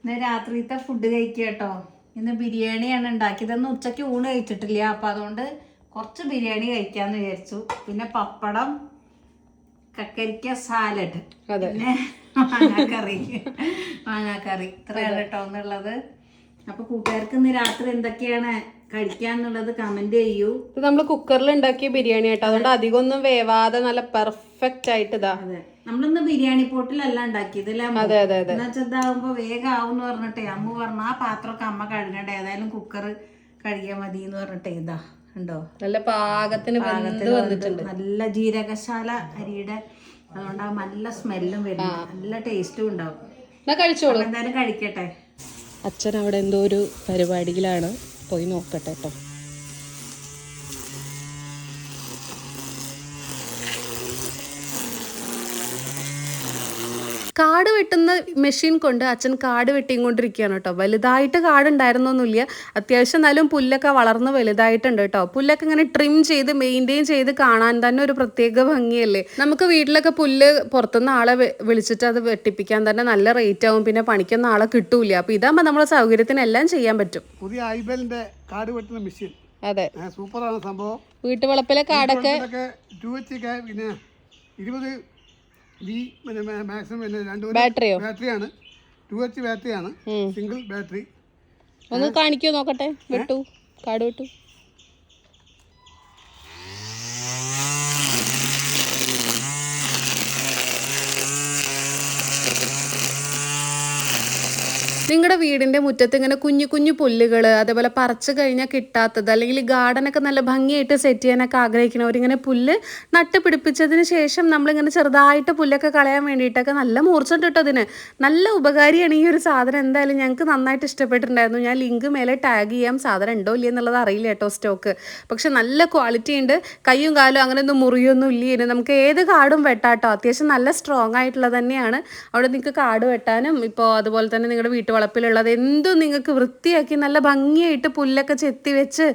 ഇന്ന് രാത്രിത്തെ ഫുഡ് കഴിക്കുക കേട്ടോ. ഇന്ന് ബിരിയാണിയാണ് ഉണ്ടാക്കിയതെന്ന്. ഉച്ചയ്ക്ക് ഊണ് കഴിച്ചിട്ടില്ല, അപ്പം അതുകൊണ്ട് കുറച്ച് ബിരിയാണി കഴിക്കാമെന്ന് വിചാരിച്ചു. പിന്നെ പപ്പടം, കക്കരിക്ക സാലഡ്, പിന്നെ മാങ്ങാക്കറി ഇത്രയാണ് കേട്ടോ എന്നുള്ളത്. അപ്പൊ കൂട്ടുകാർക്ക് ഇന്ന് രാത്രി എന്തൊക്കെയാണ് കഴിക്കാന്നുള്ളത് കമന്റ് ചെയ്യൂ. ഇത് നമ്മള് കുക്കറിൽ ഉണ്ടാക്കിയ ബിരിയാണി കേട്ടോ, അതുകൊണ്ട് അധികം ഒന്നും വേവാതെ നല്ല പെർഫെക്റ്റ് ആയിട്ട് ഇതാ. അതെ, നമ്മളിന്ന് ബിരിയാണി പോട്ടിലല്ല ഉണ്ടാക്കിയത് അല്ലേ? അതെ അതെ അതെ. എന്നുവെച്ചാൽ ഇതാവുമ്പോ വേഗം ആവും എന്ന് പറഞ്ഞിട്ടേ അമ്മ പറഞ്ഞു ആ പാത്രമൊക്കെ അമ്മ കഴുകണ്ട, ഏതായാലും കുക്കർ കഴുകിയാൽ മതി എന്ന് പറഞ്ഞിട്ടേ. ഇതാ ഉണ്ടോ, നല്ല പാകത്തിന് വന്നിട്ടുണ്ട്. നല്ല ജീരകശാല അരിയുടെ, അതുകൊണ്ട് നല്ല സ്മെല്ലും വരും, നല്ല ടേസ്റ്റും ഉണ്ടാവും. കഴിച്ചോളൂ. എന്തായാലും കഴിക്കട്ടെ. അച്ഛൻ അവിടെ എന്തോ ഒരു പരിപാടിയിലാണ്, പോയി നോക്കട്ടെ കേട്ടോ. കാട് വെട്ടുന്ന മെഷീൻ കൊണ്ട് അച്ഛൻ കാട് വെട്ടിക്കൊണ്ടിരിക്കുകയാണ് കേട്ടോ. വലുതായിട്ട് കാടുണ്ടായിരുന്നൊന്നുമില്ല, അത്യാവശ്യം എന്നാലും പുല്ലൊക്കെ വളർന്ന് വലുതായിട്ടുണ്ട് കേട്ടോ. പുല്ലൊക്കെ ഇങ്ങനെ ട്രിം ചെയ്ത് മെയിൻറ്റെയിൻ ചെയ്ത് കാണാൻ തന്നെ ഒരു പ്രത്യേക ഭംഗിയല്ലേ. നമുക്ക് വീട്ടിലൊക്കെ പുല്ല് പുറത്തുനിന്ന് ആളെ വിളിച്ചിട്ട് അത് വെട്ടിപ്പിക്കാൻ തന്നെ നല്ല റേറ്റ് ആവും, പിന്നെ പണിക്കൊന്നും ആളെ കിട്ടൂല. അപ്പൊ ഇതാകുമ്പോൾ നമ്മളെ സൗകര്യത്തിനെല്ലാം ചെയ്യാൻ പറ്റും. പുതിയ ഐബലിന്റെ കാട് വെട്ടുന്ന മെഷീൻ. അതെ, സൂപ്പറാണ് സംഭവം. വീട്ടുവളപ്പിലെ കാടൊക്കെ പിന്നെ 20 മാക്സിമം ബാറ്ററിയാണ്. 2H ബാറ്ററിയാണ്, സിംഗിൾ ബാറ്ററി. ഒന്ന് കാണിക്കോ നോക്കട്ടെ. വെട്ടു, കാട് വെട്ടു. നിങ്ങളുടെ വീടിൻ്റെ മുറ്റത്ത് ഇങ്ങനെ കുഞ്ഞു കുഞ്ഞു പുല്ലുകൾ, അതേപോലെ പറിച്ചു കഴിഞ്ഞാൽ കിട്ടാത്തത്, അല്ലെങ്കിൽ ഗാർഡനൊക്കെ നല്ല ഭംഗിയായിട്ട് സെറ്റ് ചെയ്യാനൊക്കെ ആഗ്രഹിക്കുന്നവരിങ്ങനെ പുല്ല് നട്ട് പിടിപ്പിച്ചതിന് ശേഷം നമ്മളിങ്ങനെ ചെറുതായിട്ട് പുല്ലൊക്കെ കളയാൻ വേണ്ടിയിട്ടൊക്കെ നല്ല മൂർച്ചുണ്ട് കേട്ടോ. അതിന് നല്ല ഉപകാരിയാണ് ഈ ഒരു സാധനം. എന്തായാലും ഞങ്ങൾക്ക് നന്നായിട്ട് ഇഷ്ടപ്പെട്ടിട്ടുണ്ടായിരുന്നു. ഞാൻ ലിങ്ക് മേലെ ടാഗ് ചെയ്യാം. സാധനം ഉണ്ടോ ഇല്ല എന്നുള്ളത് അറിയില്ല കേട്ടോ, സ്റ്റോക്ക്. പക്ഷെ നല്ല ക്വാളിറ്റി ഉണ്ട്. കയ്യും കാലും അങ്ങനെയൊന്നും മുറിയൊന്നും ഇല്ല. നമുക്ക് ഏത് കാടും വെട്ടാട്ടോ. അത്യാവശ്യം നല്ല സ്ട്രോങ് ആയിട്ടുള്ളത് തന്നെയാണ്. അവിടെ നിങ്ങൾക്ക് കാട് വെട്ടാനും ഇപ്പോൾ അതുപോലെ തന്നെ നിങ്ങളുടെ വളപ്പിലുള്ളത് എന്തും നിങ്ങൾക്ക് വൃത്തിയാക്കി നല്ല ഭംഗിയായിട്ട് പുല്ലൊക്കെ ചെത്തി വെച്ച്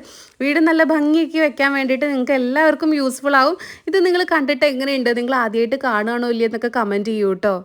വീട് നല്ല ഭംഗിയാക്കി വെക്കാൻ വേണ്ടിയിട്ട് നിങ്ങൾക്ക് എല്ലാവർക്കും യൂസ്ഫുൾ ആവും. ഇത് നിങ്ങൾ കണ്ടിട്ട് എങ്ങനെയുണ്ട്, നിങ്ങൾ ആദ്യമായിട്ട് കാണുകയാണോ ഇല്ലയെന്നൊക്കെ കമൻറ്റ് ചെയ്യൂ കേട്ടോ.